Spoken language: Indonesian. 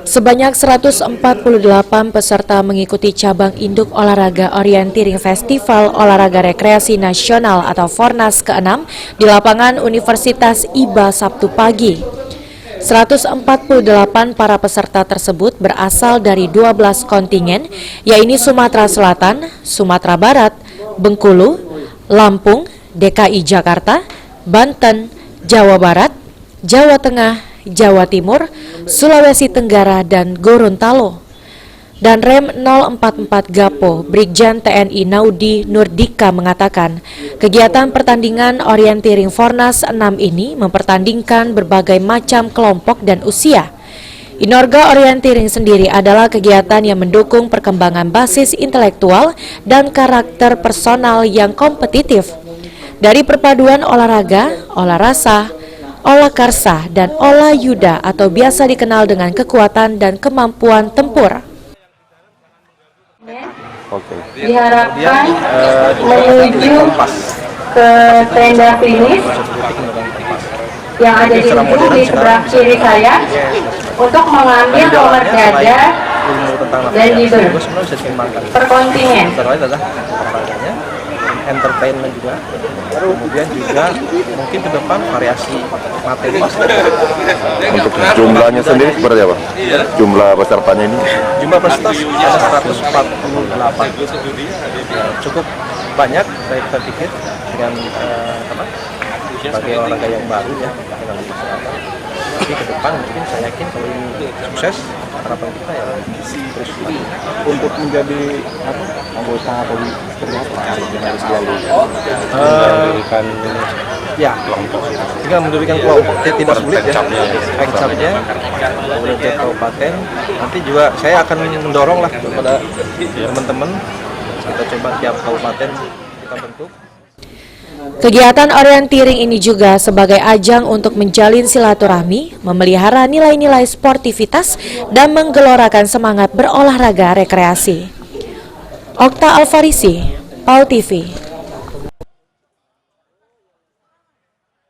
Sebanyak 148 peserta mengikuti cabang induk olahraga orienteering Festival Olahraga Rekreasi Nasional atau Fornas ke-6 di lapangan Universitas IBA Sabtu pagi. 148 para peserta tersebut berasal dari 12 kontingen, yaitu Sumatera Selatan, Sumatera Barat, Bengkulu, Lampung, DKI Jakarta, Banten, Jawa Barat, Jawa Tengah, Jawa Timur, Sulawesi Tenggara, dan Gorontalo. Dan Rem 044 Gapo, Brigjen TNI Naudi Nurdika mengatakan, kegiatan pertandingan orienteering Fornas 6 ini mempertandingkan berbagai macam kelompok dan usia. Inorga Orienteering sendiri adalah kegiatan yang mendukung perkembangan basis intelektual dan karakter personal yang kompetitif. Dari perpaduan olahraga, olah rasa, olah karsa, dan olah yuda atau biasa dikenal dengan kekuatan dan kemampuan tempur. Diharapkan menuju ke tenda finish yang ada di ujung di sebelah kiri saya untuk mengambil nomor dada dan liber per kontingen. Entertainment juga, kemudian juga mungkin ke depan variasi materi. Untuk jumlahnya sendiri seperti apa? Jumlah pesertanya ini? Jumlah peserta ada 148, cukup banyak. Saya pikir dengan sebagai olahraga yang baru ya, dengan persyaratan. Tapi ke depan mungkin saya yakin kalau ini sukses, harapan kita ya terus Untuk menjadi anggota atau seperti apa? Ya, tinggal mendirikan kelompok, tidak sulit ya. Pencapnya, kemudian ke kabupaten. Nanti juga saya akan mendorong lah kepada teman-teman. Kita coba tiap kabupaten kita bentuk. Kegiatan orienteering ini juga sebagai ajang untuk menjalin silaturahmi, memelihara nilai-nilai sportivitas, dan menggelorakan semangat berolahraga rekreasi. Okta Alfarisi, PAL TV.